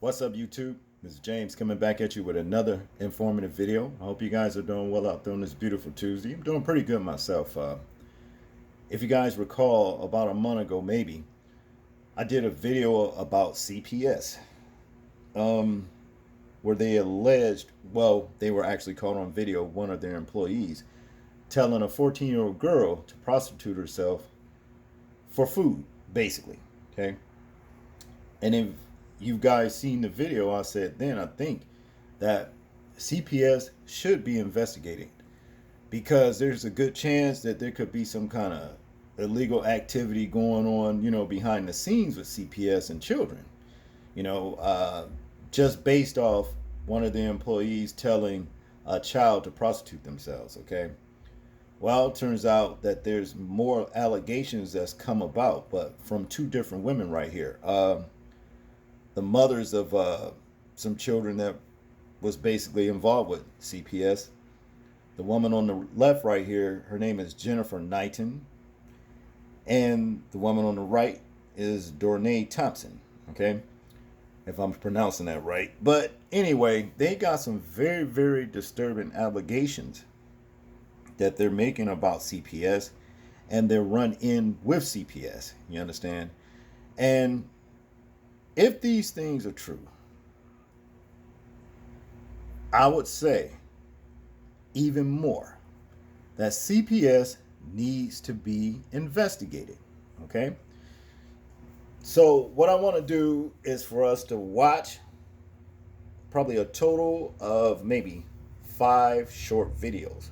What's up, YouTube? This is James coming back at you with another informative video. I hope you guys are doing well out there on this beautiful Tuesday. I'm doing pretty good myself. If you guys recall, about a month ago, maybe, I did a video about CPS, where they alleged, well, they were actually caught on video, one of their employees telling a 14-year-old girl to prostitute herself for food, basically. Okay, and if you guys seen the video, I said then I think that CPS should be investigated because there's a good chance that there could be some kind of illegal activity going on, behind the scenes with CPS and children. Just based off one of the employees telling a child to prostitute themselves. Okay. Well, it turns out that there's more allegations that's come about, but from two different women right here. The mothers of some children that was basically involved with CPS. The woman on the left right here, her name is Jennifer Knighton. And the woman on the right is Dornay Thompson. Okay, if I'm pronouncing that right. But anyway, they got some very, very disturbing allegations that they're making about CPS and they're run in with CPS. You understand? And if these things are true, I would say even more that CPS needs to be investigated. Okay? So what I want to do is for us to watch probably a total of maybe 5 short videos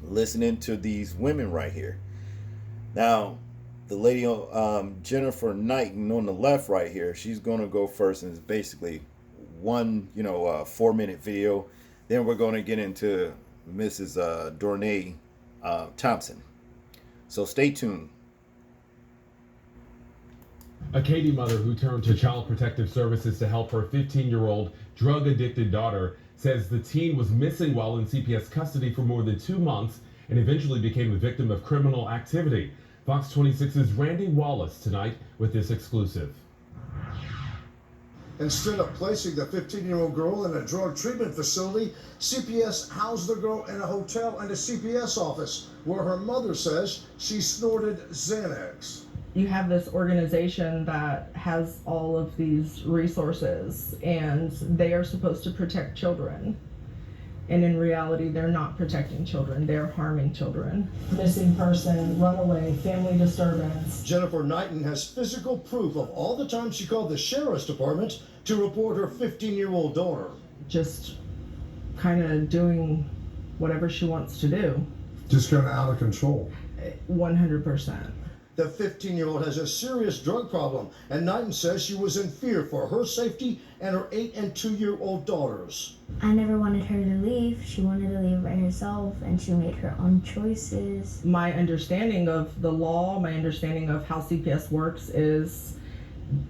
listening to these women right here. Now, the lady Jennifer Knighton on the left right here, she's going to go first, and it's basically one 4-minute video. Then we're going to get into Mrs. Dornay Thompson. So stay tuned. A Katy mother who turned to Child Protective Services to help her 15-year-old drug-addicted daughter says the teen was missing while in CPS custody for more than 2 months and eventually became a victim of criminal activity. Fox 26's Randy Wallace tonight with this exclusive. Instead of placing the 15-year-old girl in a drug treatment facility, CPS housed the girl in a hotel and a CPS office where her mother says she snorted Xanax. You have this organization that has all of these resources and they are supposed to protect children. And in reality, they're not protecting children, they're harming children. Missing person, runaway, family disturbance. Jennifer Knighton has physical proof of all the times she called the sheriff's department to report her 15-year-old daughter. Just kind of doing whatever she wants to do. Just kind of out of control. 100%. The 15-year-old has a serious drug problem, and Knighton says she was in fear for her safety and her 8- and 2-year-old daughters. I never wanted her to leave. She wanted to leave by herself, and she made her own choices. My understanding of the law, my understanding of how CPS works is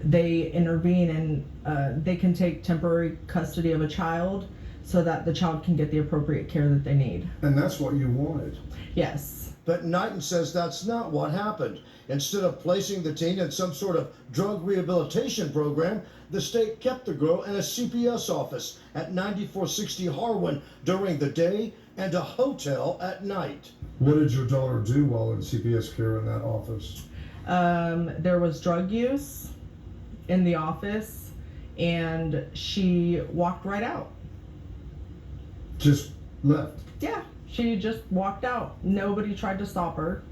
they intervene and they can take temporary custody of a child so that the child can get the appropriate care that they need. And that's what you wanted. Yes. But Knighton says that's not what happened. Instead of placing the teen in some sort of drug rehabilitation program, the state kept the girl in a CPS office at 9460 Harwin during the day and a hotel at night. What did your daughter do while in CPS care in that office? There was drug use in the office and she walked right out. Just left? Yeah, she just walked out. Nobody tried to stop her.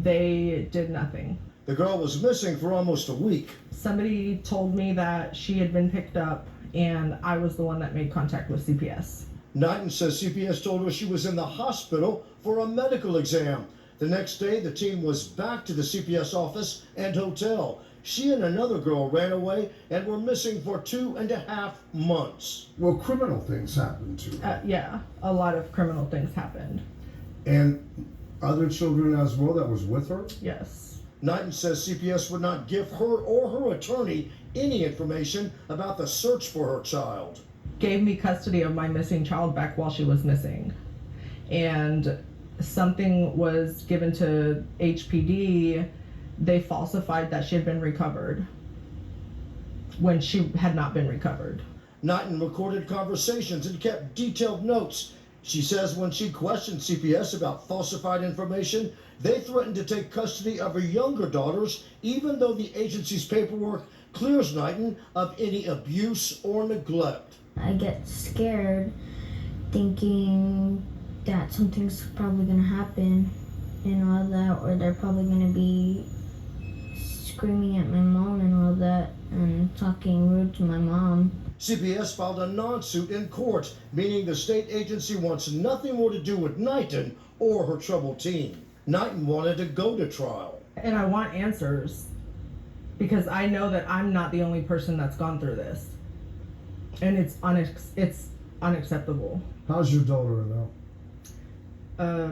They did nothing. The girl was missing for almost a week. Somebody told me that she had been picked up and I was the one that made contact with CPS. Knighton says CPS told her she was in the hospital for a medical exam. The next day, the team was back to the CPS office and hotel. She and another girl ran away and were missing for 2.5 months. Well, criminal things happened to her. Yeah, a lot of criminal things happened. And other children as well that was with her? Yes. Knighton says CPS would not give her or her attorney any information about the search for her child. Gave me custody of my missing child back while she was missing. And something was given to HPD. They falsified that she had been recovered. when she had not been recovered. Knighton recorded conversations and kept detailed notes. She says when she questioned CPS about falsified information, they threatened to take custody of her younger daughters, even though the agency's paperwork clears Knighton of any abuse or neglect. I get scared thinking that something's probably going to happen and all that, or they're probably going to be screaming at my mom and all that and talking rude to my mom. CPS filed a non-suit in court, meaning the state agency wants nothing more to do with Knighton or her troubled teen. Knighton wanted to go to trial. And I want answers because I know that I'm not the only person that's gone through this. And it's unacceptable. How's your daughter now?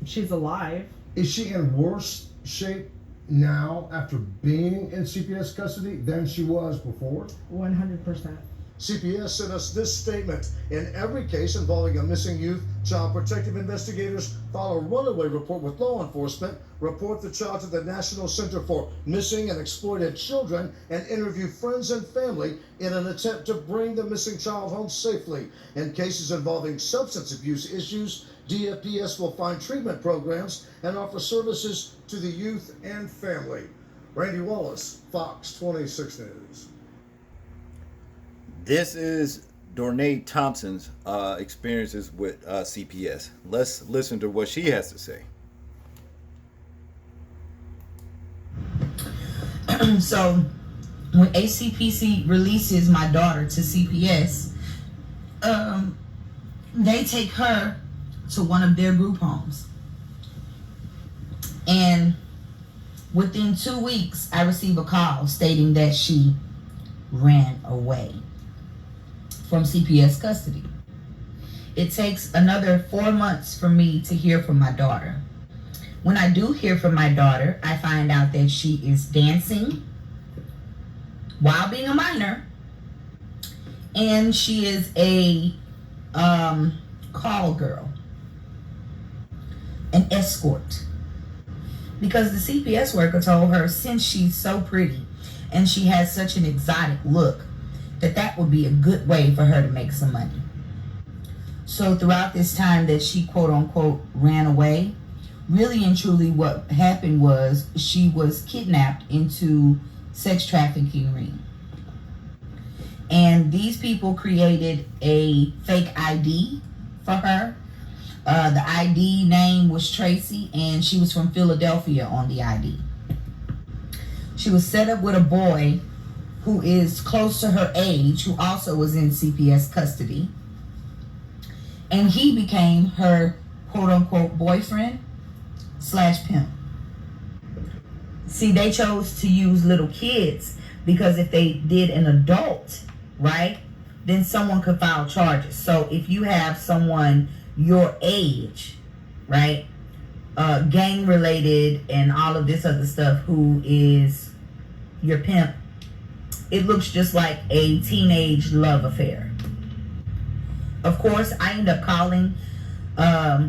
She's alive. Is she in worse shape now after being in CPS custody than she was before? 100%. CPS sent us this statement. In every case involving a missing youth, Child Protective investigators file a runaway report with law enforcement, report the child to the National Center for Missing and Exploited Children, and interview friends and family in an attempt to bring the missing child home safely. In cases involving substance abuse issues, DFPS will find treatment programs and offer services to the youth and family. Randy Wallace, Fox 26 News. This is Dornay Thompson's experiences with CPS. Let's listen to what she has to say. So when HCPC releases my daughter to CPS, they take her to one of their group homes. And within 2 weeks, I receive a call stating that she ran away from CPS custody. It takes another 4 months for me to hear from my daughter. When I do hear from my daughter, I find out that she is dancing while being a minor, and she is a call girl, an escort. Because the CPS worker told her since she's so pretty and she has such an exotic look, that would be a good way for her to make some money. So throughout this time that she quote unquote ran away, really and truly what happened was she was kidnapped into sex trafficking ring. And these people created a fake ID for her. The ID name was Tracy, and she was from Philadelphia on the ID. She was set up with a boy who is close to her age, who also was in CPS custody. And he became her quote-unquote boyfriend / pimp. See, they chose to use little kids because if they did an adult, right, then someone could file charges. So if you have someone your age, right, gang related and all of this other stuff, who is your pimp, it looks just like a teenage love affair. Of course, I end up calling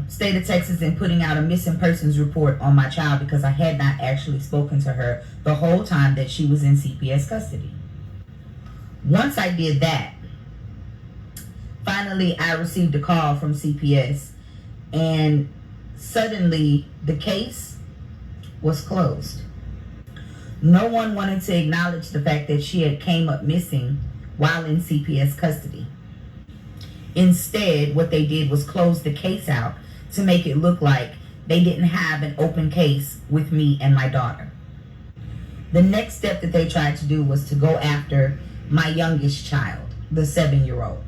state of Texas and putting out a missing persons report on my child because I had not actually spoken to her the whole time that she was in CPS custody. Once I did that, finally I received a call from CPS, and suddenly the case was closed. No one wanted to acknowledge the fact that she had came up missing while in CPS custody. Instead, what they did was close the case out to make it look like they didn't have an open case with me and my daughter. The next step that they tried to do was to go after my youngest child, the 7-year-old.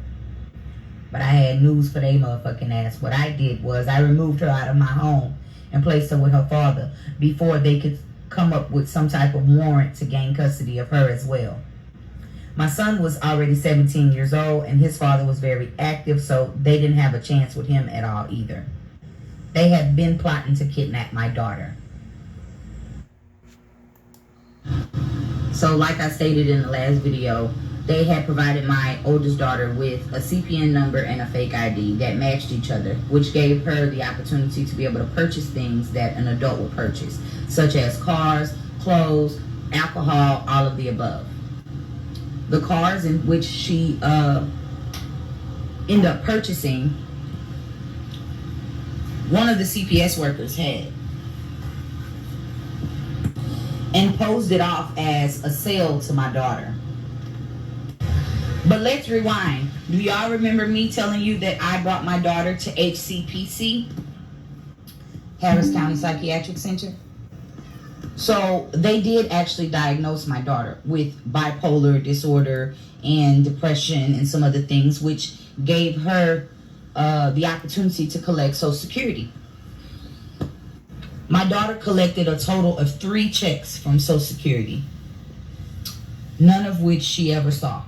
But I had news for they motherfucking ass. What I did was I removed her out of my home and placed her with her father before they could come up with some type of warrant to gain custody of her as well. My son was already 17 years old and his father was very active, so they didn't have a chance with him at all either. They had been plotting to kidnap my daughter. So like I stated in the last video, they had provided my oldest daughter with a CPN number and a fake ID that matched each other, which gave her the opportunity to be able to purchase things that an adult would purchase, such as cars, clothes, alcohol, all of the above. the cars in which she ended up purchasing, one of the CPS workers had, and posed it off as a sale to my daughter. But let's rewind. Do y'all remember me telling you that I brought my daughter to HCPC, Harris County Psychiatric Center? So they did actually diagnose my daughter with bipolar disorder and depression and some other things, which gave her the opportunity to collect Social Security. My daughter collected a total of 3 checks from Social Security, none of which she ever saw.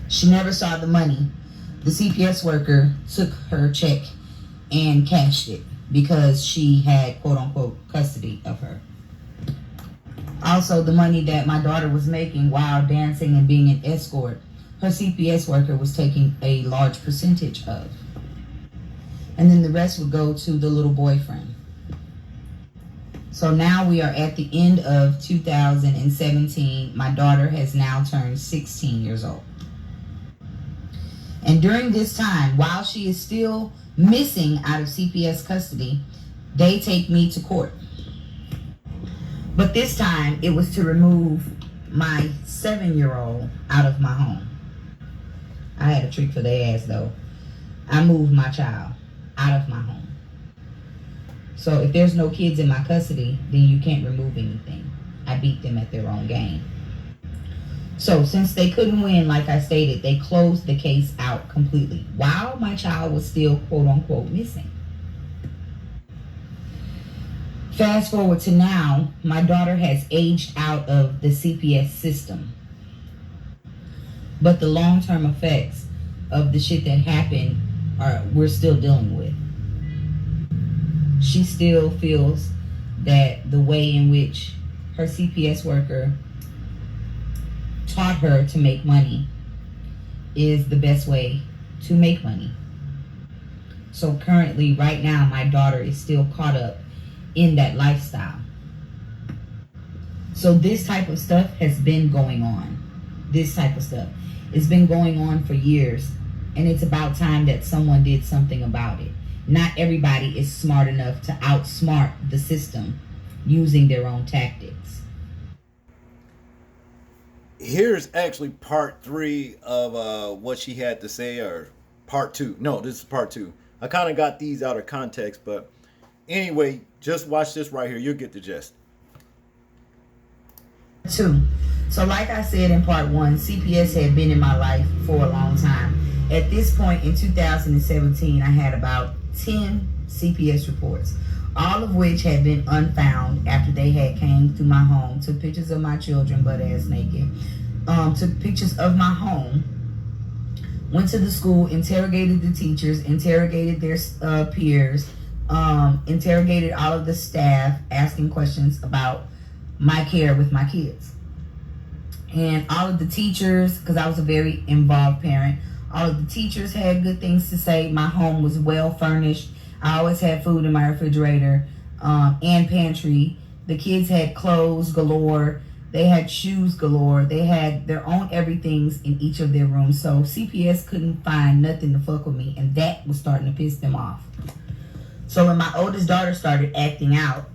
She never saw the money. The CPS worker took her check and cashed it because she had quote unquote custody of her. Also, the money that my daughter was making while dancing and being an escort, her CPS worker was taking a large percentage of. And then the rest would go to the little boyfriend. So now we are at the end of 2017. My daughter has now turned 16 years old. And during this time, while she is still missing out of CPS custody, they take me to court. But this time, it was to remove my 7-year-old out of my home. I had a trick for their ass, though. I moved my child out of my home. So if there's no kids in my custody, then you can't remove anything. I beat them at their own game. So since they couldn't win, like I stated, they closed the case out completely while my child was still quote unquote missing. Fast forward to now, my daughter has aged out of the CPS system. But the long-term effects of the shit that happened we're still dealing with. She still feels that the way in which her CPS worker taught her to make money is the best way to make money. So currently, right now, my daughter is still caught up in that lifestyle. So this type of stuff has been going on. This type of stuff. It's been going on for years, and it's about time that someone did something about it. Not everybody is smart enough to outsmart the system using their own tactics. Here's actually part 3 of what she had to say, or part 2. No, this is part 2. I kind of got these out of context, but anyway, just watch this right here. You'll get the gist. 2. So like I said in part 1, CPS had been in my life for a long time. At this point in 2017, I had about 10 CPS reports, all of which had been unfound after they had came through my home, took pictures of my children butt ass naked, took pictures of my home, went to the school, interrogated the teachers, interrogated their peers, interrogated all of the staff, asking questions about my care with my kids. And all of the teachers, because I was a very involved parent, all of the teachers had good things to say. My home was well furnished. I always had food in my refrigerator and pantry. The kids had clothes galore. They had shoes galore. They had their own everythings in each of their rooms. So CPS couldn't find nothing to fuck with me, and that was starting to piss them off. So when my oldest daughter started acting out,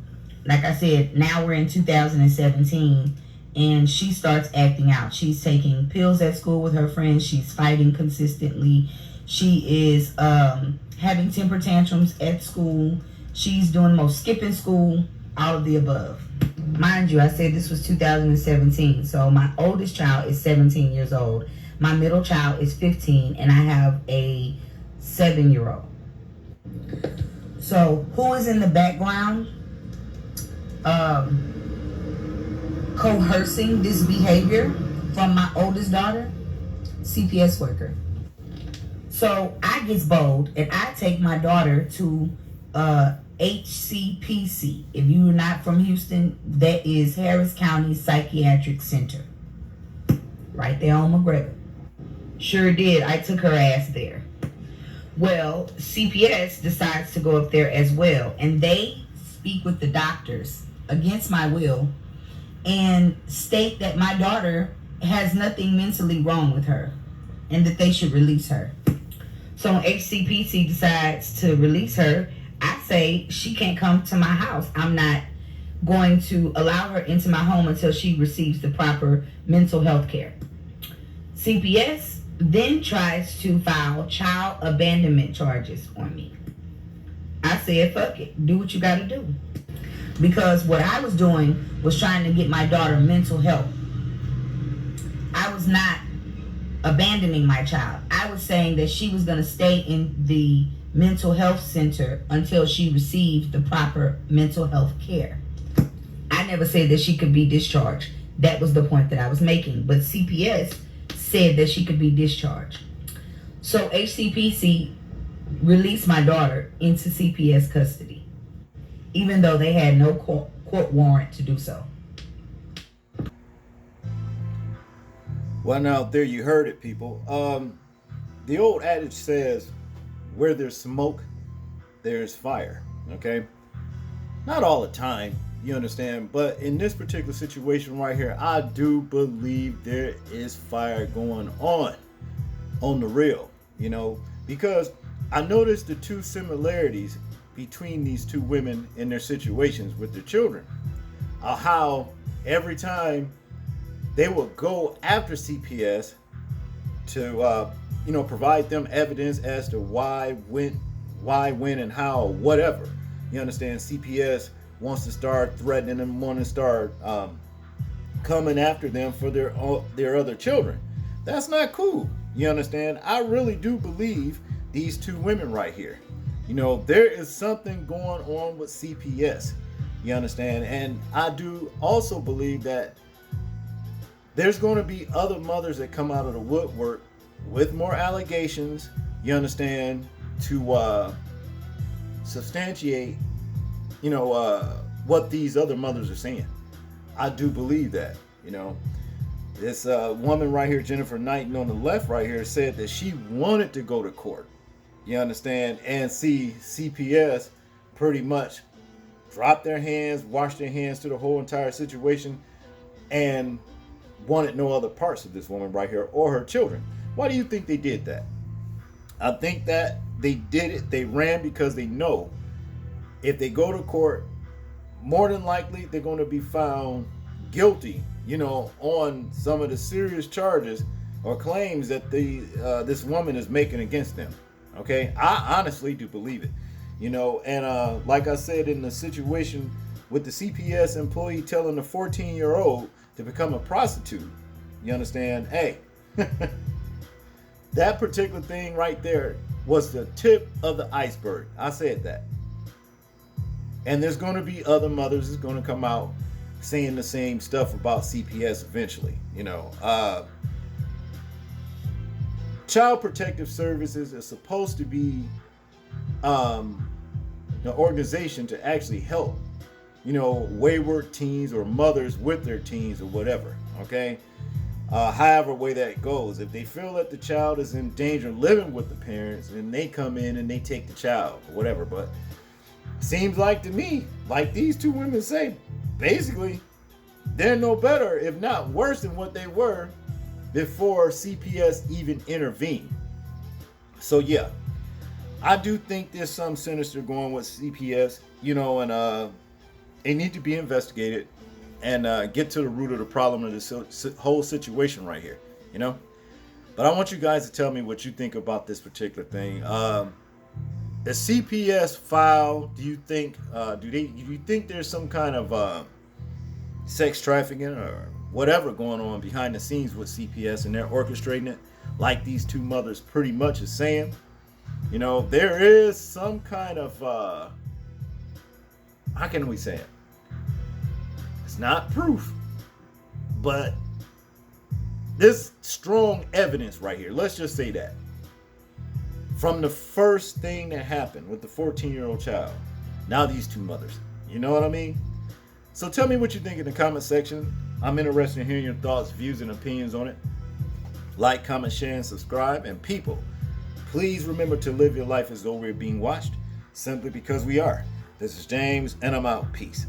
like I said, now we're in 2017, and she starts acting out. She's taking pills at school with her friends. She's fighting consistently. She is having temper tantrums at school. She's doing most skipping school, all of the above. Mind you, I said this was 2017. So my oldest child is 17 years old. My middle child is 15, and I have a 7-year-old. So who is in the background coercing this behavior from my oldest daughter? CPS worker. So I gets bold and I take my daughter to HCPC. If you're not from Houston, that is Harris County Psychiatric Center, right there on McGregor. Sure did. I took her ass there. Well, CPS decides to go up there as well, and they speak with the doctors against my will and state that my daughter has nothing mentally wrong with her and that they should release her. So when HCPC decides to release her, I say she can't come to my house. I'm not going to allow her into my home until she receives the proper mental health care. CPS then tries to file child abandonment charges on me. I said, fuck it, do what you gotta do. Because what I was doing was trying to get my daughter mental help. I was not abandoning my child. I was saying that she was going to stay in the mental health center until she received the proper mental health care. I never said that she could be discharged. That was the point that I was making. But CPS said that she could be discharged. So HCPC released my daughter into CPS custody, even though they had no court warrant to do so. Well, now there you heard it, people. The old adage says, where there's smoke, there's fire. Okay? Not all the time, you understand, but in this particular situation right here, I do believe there is fire going on the real, you know, because I noticed the two similarities between these two women in their situations with their children. How every time they will go after CPS to, provide them evidence as to why, when, and how, whatever. You understand? CPS wants to start threatening them, want to start coming after them for their other children. That's not cool. You understand? I really do believe these two women right here. You know, there is something going on with CPS. You understand? And I do also believe that there's going to be other mothers that come out of the woodwork with more allegations, you understand, to substantiate, what these other mothers are saying. I do believe that, This woman right here, Jennifer Knighton on the left right here, said that she wanted to go to court, you understand, and see CPS pretty much drop their hands, wash their hands to the whole entire situation, and wanted no other parts of this woman right here or her children. Why do you think they did that? I think that they did it, they ran because they know if they go to court, more than likely they're going to be found guilty, on some of the serious charges or claims that this woman is making against them. Okay, I honestly do believe it, and like I said, in the situation with the CPS employee telling the 14-year-old to become a prostitute, you understand? Hey, that particular thing right there was the tip of the iceberg. I said that. And there's going to be other mothers that's going to come out saying the same stuff about CPS eventually. Child Protective Services is supposed to be an organization to actually help, wayward teens or mothers with their teens or whatever. Okay. However way that goes, if they feel that the child is in danger living with the parents, then they come in and they take the child or whatever. But seems like to me, like these two women say, basically, they're no better, if not worse than what they were before CPS even intervened. So yeah, I do think there's some sinister going with CPS, and they need to be investigated and get to the root of the problem of this whole situation right here, But I want you guys to tell me what you think about this particular thing. The CPS file, do you think do you think there's some kind of sex trafficking or whatever going on behind the scenes with CPS and they're orchestrating it like these two mothers pretty much is saying? There is some kind of how can we say it? It's not proof, but there's strong evidence right here. Let's just say that. From the first thing that happened with the 14-year-old child, now these two mothers. You know what I mean? So tell me what you think in the comment section. I'm interested in hearing your thoughts, views, and opinions on it. Like, comment, share, and subscribe. And people, please remember to live your life as though we're being watched, simply because we are. This is James, and I'm out. Peace.